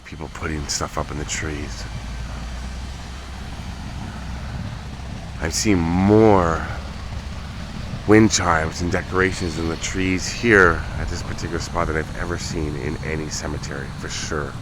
people putting stuff up in the trees. I've seen more wind chimes and decorations in the trees here at this particular spot than I've ever seen in any cemetery, for sure.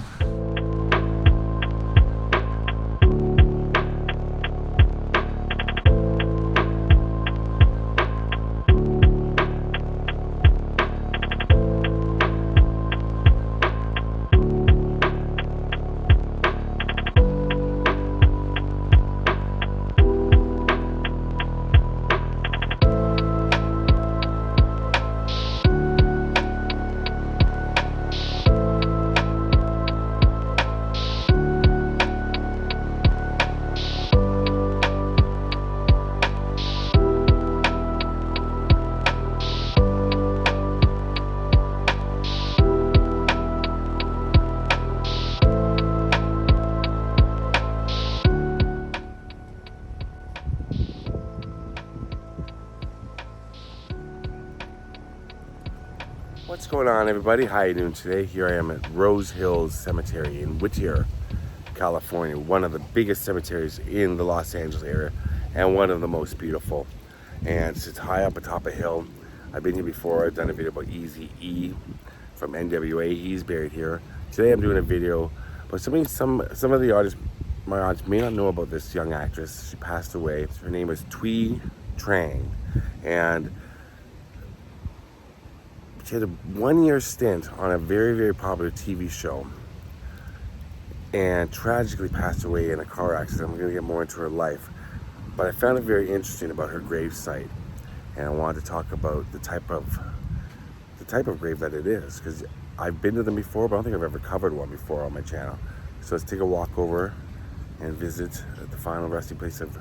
What's going on, everybody? How you doing today? Here I am at Rose Hills Cemetery in Whittier, California, one of the biggest cemeteries in the Los Angeles area and one of the most beautiful. And it's high up atop a hill. I've been here before. I've done a video about Easy E from NWA. He's buried here. Today I'm doing a video, but some of the audience, my audience may not know about this young actress. She passed away. Her name is Thuy Trang, and she had a 1-year stint on a very, very popular TV show and tragically passed away in a car accident. I'm going to get more into her life. But I found it very interesting about her grave site, and I wanted to talk about the type of grave that it is, because I've been to them before, but I don't think I've ever covered one before on my channel. So let's take a walk over and visit the final resting place of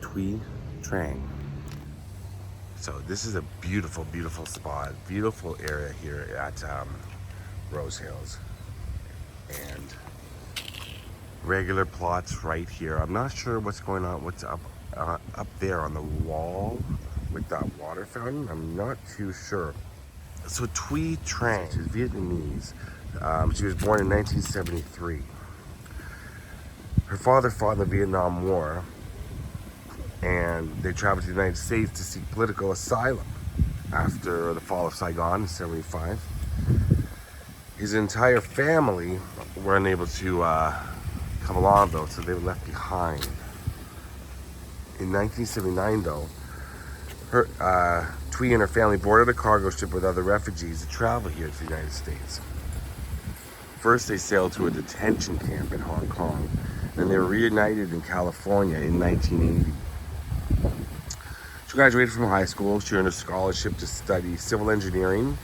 Thuy Trang. So this is a beautiful, beautiful spot, beautiful area here at Rose Hills. And regular plots right here. I'm not sure what's going on, what's up there on the wall with that water fountain. I'm not too sure. So Thuy Trang, she's Vietnamese. She was born in 1973. Her father fought in the Vietnam War, and they traveled to the United States to seek political asylum after the fall of Saigon in 1975. His entire family were unable to come along though, so they were left behind. In 1979 though, Thuy and her family boarded a cargo ship with other refugees to travel here to the United States. First they sailed to a detention camp in Hong Kong, and they were reunited in California in 1980. She graduated from high school. She earned a scholarship to study civil engineering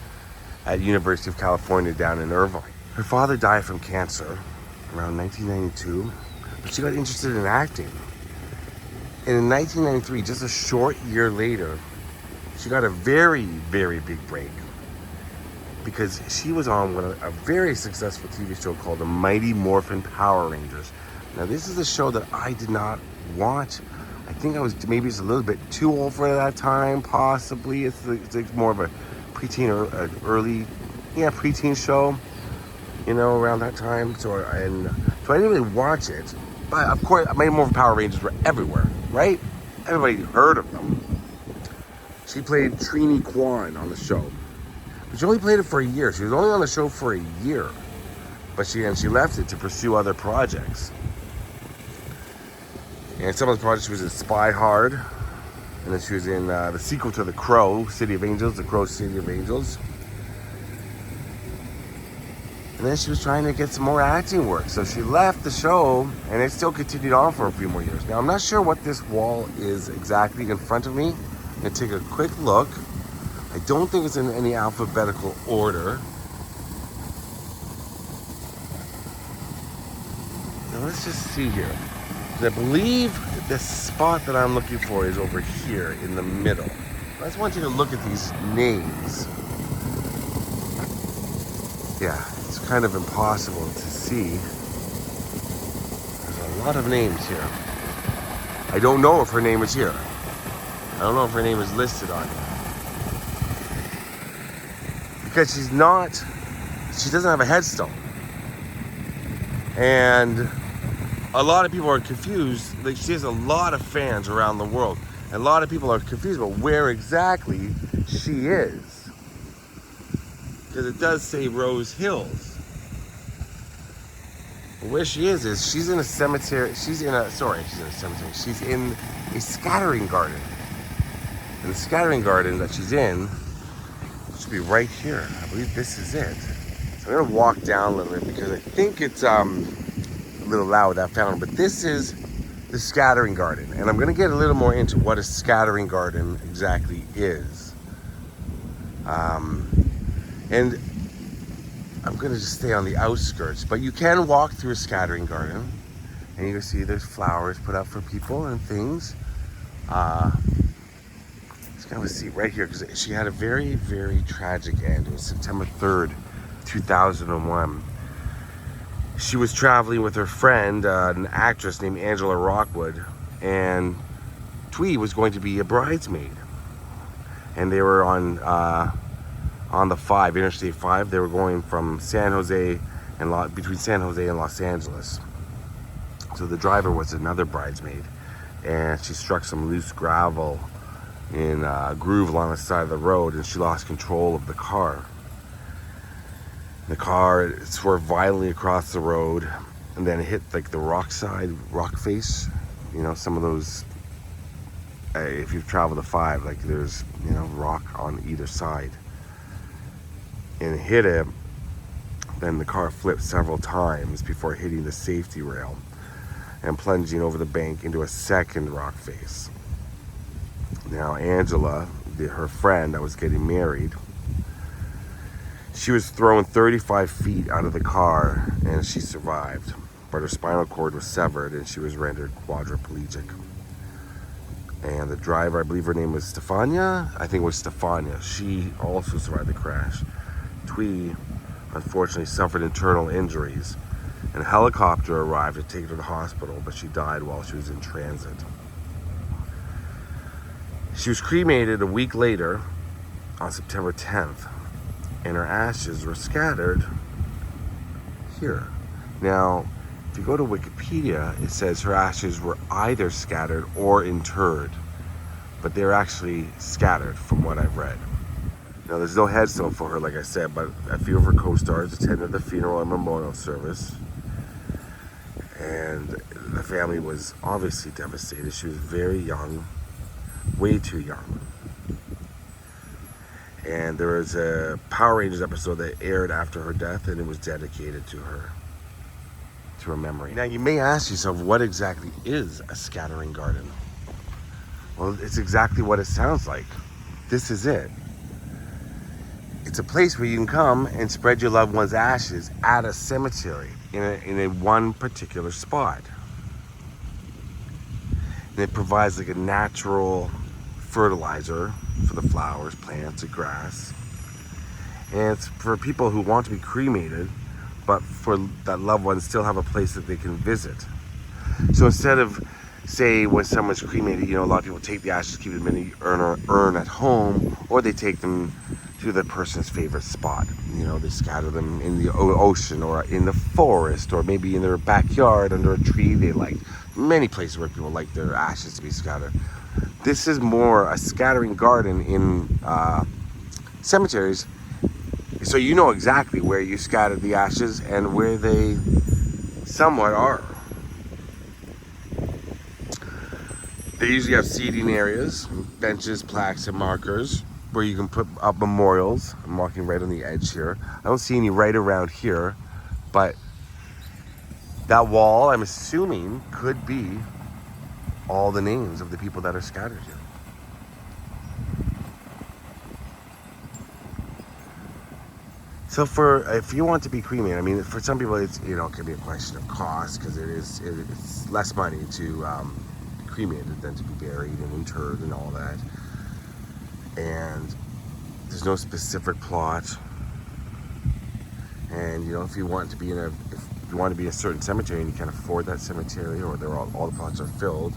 at University of California down in Irvine. Her father died from cancer around 1992, but she got interested in acting. And in 1993, just a short year later, she got a very, very big break because she was on a very successful TV show called the Mighty Morphin Power Rangers. Now, this is a show that I did not watch. I think I was maybe just a little bit too old for it at that time, possibly. It's more of a preteen or preteen show, you know, around that time. So I didn't really watch it. But of course, Mighty Morphin Power Rangers were everywhere, right? Everybody heard of them. She played Trini Kwan on the show. But she only played it for a year. She was only on the show for a year. But she left it to pursue other projects. And some of the projects she was in Spy Hard, and then she was in the sequel to The Crow, City of Angels, The Crow, City of Angels. And then she was trying to get some more acting work. So she left the show, and it still continued on for a few more years. Now, I'm not sure what this wall is exactly in front of me. I'm going to take a quick look. I don't think it's in any alphabetical order. Now, let's just see here. I believe the spot that I'm looking for is over here in the middle. I just want you to look at these names. Yeah, it's kind of impossible to see. There's a lot of names here. I don't know if her name is here. I don't know if her name is listed on here. Because she doesn't have a headstone. And a lot of people are confused. Like, she has a lot of fans around the world. And a lot of people are confused about where exactly she is. Because it does say Rose Hills. But where she is she's in a cemetery. She's in a cemetery. She's in a scattering garden. And the scattering garden that she's in should be right here. I believe this is it. So I'm gonna walk down a little bit because I think it's a little loud, that fountain, but this is the scattering garden. And I'm gonna get a little more into what a scattering garden exactly is. And I'm gonna just stay on the outskirts, but you can walk through a scattering garden and you can see there's flowers put up for people and things. Just gonna see right here because she had a very, very tragic end. It was September 3rd, 2001. She was traveling with her friend, an actress named Angela Rockwood, and Thuy was going to be a bridesmaid. And they were on the 5, Interstate 5. They were going from San Jose and between San Jose and Los Angeles. So the driver was another bridesmaid, and she struck some loose gravel in a groove along the side of the road, and she lost control of the car. The car swerved violently across the road and then hit like the rock face. You know, some of those, if you've traveled the 5, like there's, you know, rock on either side. And it hit him. Then the car flipped several times before hitting the safety rail and plunging over the bank into a second rock face. Now Angela, her friend that was getting married, she was thrown 35 feet out of the car and she survived, but her spinal cord was severed and she was rendered quadriplegic. And the driver, I believe her name was Stefania. I think it was Stefania. She also survived the crash. Thuy, unfortunately, suffered internal injuries, and a helicopter arrived to take her to the hospital, but she died while she was in transit. She was cremated a week later on September 10th, and her ashes were scattered here. Now, if you go to Wikipedia, it says her ashes were either scattered or interred, but they're actually scattered from what I've read. Now, there's no headstone for her, like I said, but a few of her co-stars attended the funeral and memorial service. And the family was obviously devastated. She was very young, way too young. And there was a Power Rangers episode that aired after her death, and it was dedicated to her memory. Now, you may ask yourself, what exactly is a scattering garden? Well, it's exactly what it sounds like. This is it. It's a place where you can come and spread your loved one's ashes at a cemetery in a one particular spot. And it provides like a natural fertilizer for the flowers, plants, and grass. And it's for people who want to be cremated, but for that loved one still have a place that they can visit. So instead of, say, when someone's cremated, you know, a lot of people take the ashes, keep them in the urn at home, or they take them to the person's favorite spot. You know, they scatter them in the ocean or in the forest or maybe in their backyard under a tree they like. Many places where people like their ashes to be scattered. This is more a scattering garden in cemeteries, so you know exactly where you scattered the ashes and where they somewhat are. They usually have seating areas, benches, plaques, and markers where you can put up memorials. I'm walking right on the edge here. I don't see any right around here, but that wall, I'm assuming, could be all the names of the people that are scattered here. So if you want to be cremated, I mean, for some people, it's, you know, it can be a question of cost, because it's less money to be cremated than to be buried and interred and all that. And there's no specific plot. And, you know, if you want to be in a certain cemetery and you can't afford that cemetery, or all the plots are filled,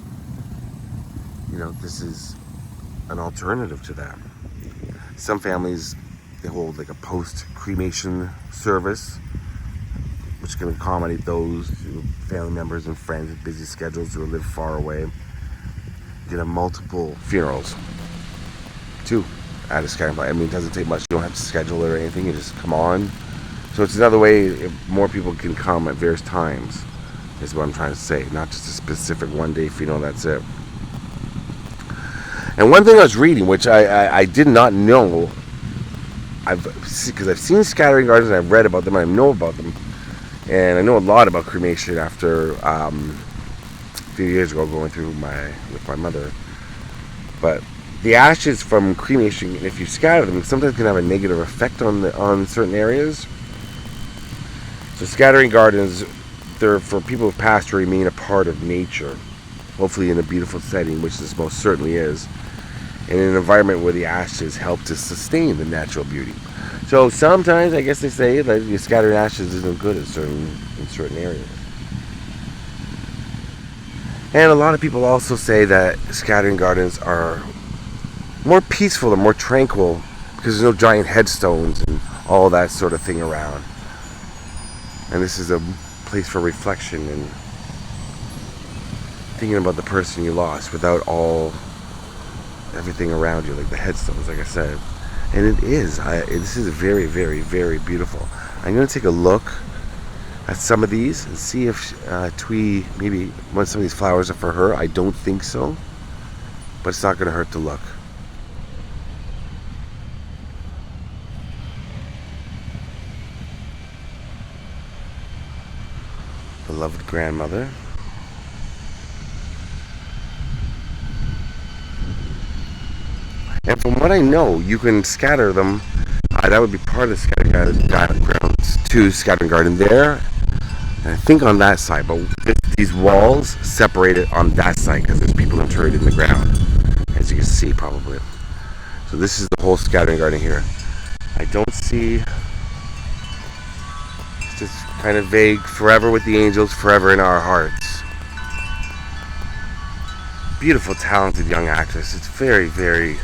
you know, this is an alternative to that. Some families, they hold like a post-cremation service, which can accommodate those family members and friends with busy schedules who live far away. You can have multiple funerals, too, at a scattering plot. I mean, it doesn't take much. You don't have to schedule it or anything. You just come on. So it's another way if more people can come at various times, is what I'm trying to say. Not just a specific one-day funeral, that's it. And one thing I was reading, which I did not know, because I've seen scattering gardens, and I've read about them, and I know about them, and I know a lot about cremation after a few years ago going through with my mother. But the ashes from cremation, if you scatter them, sometimes can have a negative effect on certain areas. So scattering gardens, they're for people who've passed to remain a part of nature, hopefully in a beautiful setting, which this most certainly is, in an environment where the ashes help to sustain the natural beauty. So sometimes, I guess they say that you scatter ashes isn't good in certain areas. And a lot of people also say that scattering gardens are more peaceful and more tranquil because there's no giant headstones and all that sort of thing around. And this is a place for reflection and thinking about the person you lost without everything around you, like the headstones, like I said. And it is. This is very, very, very beautiful. I'm going to take a look at some of these and see if Thuy, maybe some of these flowers are for her. I don't think so, but it's not going to hurt to look. Beloved grandmother. And from what I know, you can scatter them. That would be part of the scattering grounds too. Scattering garden there, and I think on that side. But these walls separate it on that side because there's people interred in the ground, as you can see probably. So this is the whole scattering garden here. I don't see. It's just kind of vague. Forever with the angels, forever in our hearts. Beautiful, talented young actress. It's very, very.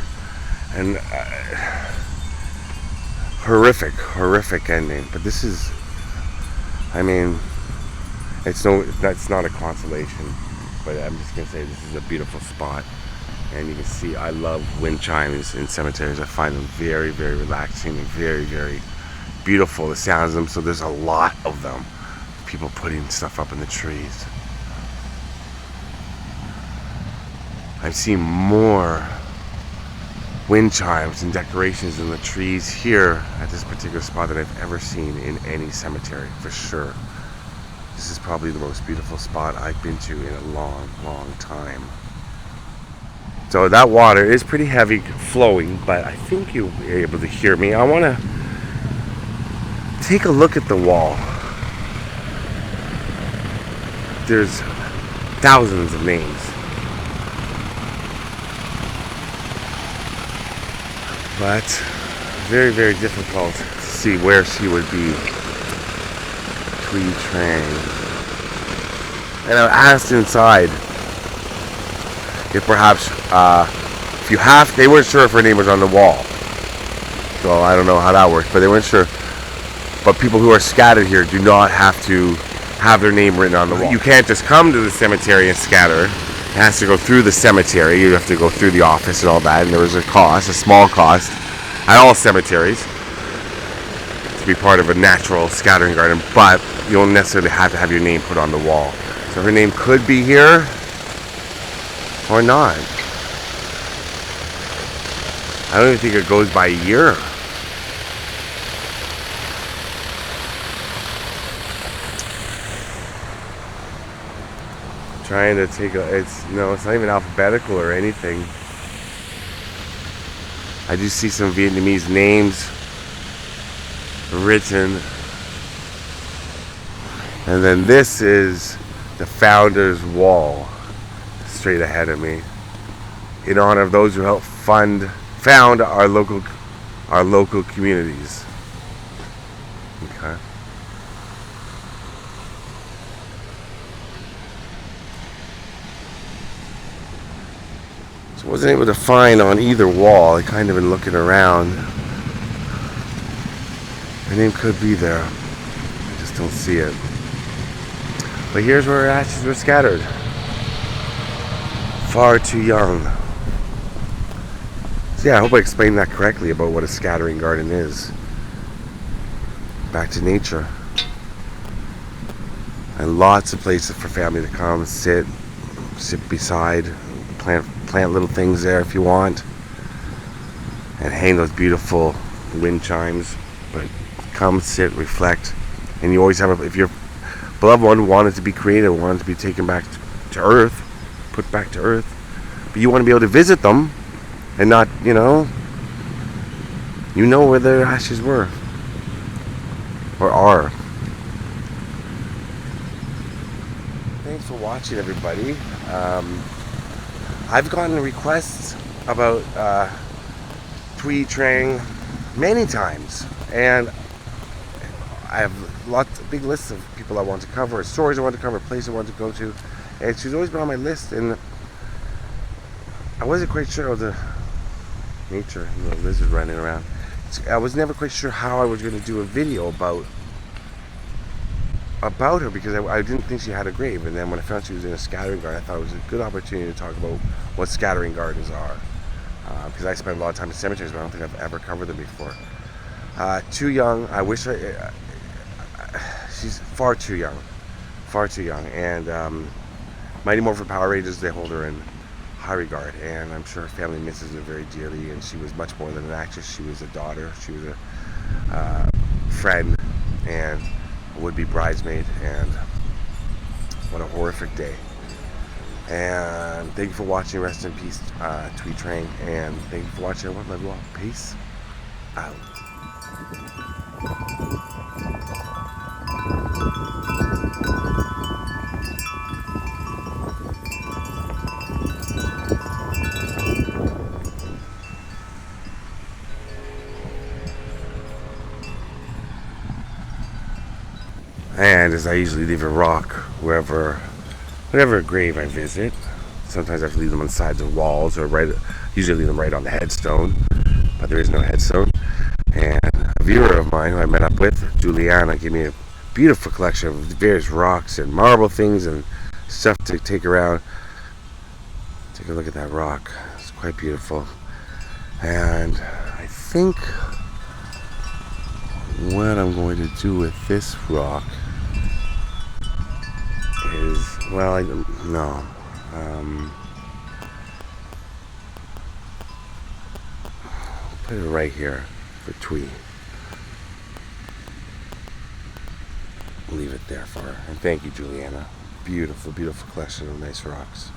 And horrific ending. But this is, I mean, that's not a consolation. But I'm just gonna say this is a beautiful spot, and you can see I love wind chimes in cemeteries. I find them very, very relaxing and very, very beautiful. The sounds of them. So there's a lot of them. People putting stuff up in the trees. I've seen more wind chimes and decorations in the trees here at this particular spot that I've ever seen in any cemetery, for sure. This is probably the most beautiful spot I've been to in a long, long time. So that water is pretty heavy flowing, but I think you'll be able to hear me. I want to take a look at the wall. There's thousands of names. But very, very difficult to see where she would be. Thuy Trang. And I asked inside if perhaps, they weren't sure if her name was on the wall. So I don't know how that works, but they weren't sure. But people who are scattered here do not have to have their name written on the wall. You can't just come to the cemetery and scatter. It has to go through the cemetery. You have to go through the office and all that. And there is a cost, a small cost, at all cemeteries to be part of a natural scattering garden. But you don't necessarily have to have your name put on the wall. So her name could be here or not. I don't even think it goes by year. Trying to take it's not even alphabetical or anything. I do see some Vietnamese names written. And then this is the founder's wall straight ahead of me, in honor of those who helped found our local communities. Okay. So I wasn't able to find on either wall. I kind of been looking around. Her name could be there. I just don't see it. But here's where ashes were scattered. Far too young. So yeah, I hope I explained that correctly about what a scattering garden is. Back to nature. And lots of places for family to come, sit beside, plant little things there if you want, and hang those beautiful wind chimes. But come, sit, reflect, and you always have if your beloved one wanted to be created, wanted to be taken back to earth, put back to earth, but you want to be able to visit them and not, you know where their ashes were or are. Thanks for watching, everybody. I've gotten requests about Thuy Trang many times, and I have big lists of people I want to cover, stories I want to cover, places I want to go to, and she's always been on my list. And I wasn't quite sure of the nature, lizard running around. I was never quite sure how I was going to do a video about her, because I didn't think she had a grave. And then when I found she was in a scattering garden, I thought it was a good opportunity to talk about what scattering gardens are, because I spend a lot of time in cemeteries, but I don't think I've ever covered them before. Too young. I wish she's far too young, and Mighty Morphin Power Rangers, they hold her in high regard, and I'm sure her family misses her very dearly. And she was much more than an actress. She was a daughter, she was a friend, and a would-be bridesmaid. And what a horrific day. And thank you for watching. Rest in peace, Thuy Trang, and thank you for watching. I love you all. Peace out. And as I usually leave a rock whatever grave I visit. Sometimes I have to leave them on the sides of walls, or usually leave them right on the headstone, but there is no headstone. And a viewer of mine who I met up with, Juliana, gave me a beautiful collection of various rocks and marble things and stuff to take around. Take a look at that rock. It's quite beautiful. And I think what I'm going to do with this rock is, well, put it right here for Thuy. Leave it there for her. And thank you, Juliana. Beautiful, beautiful collection of nice rocks.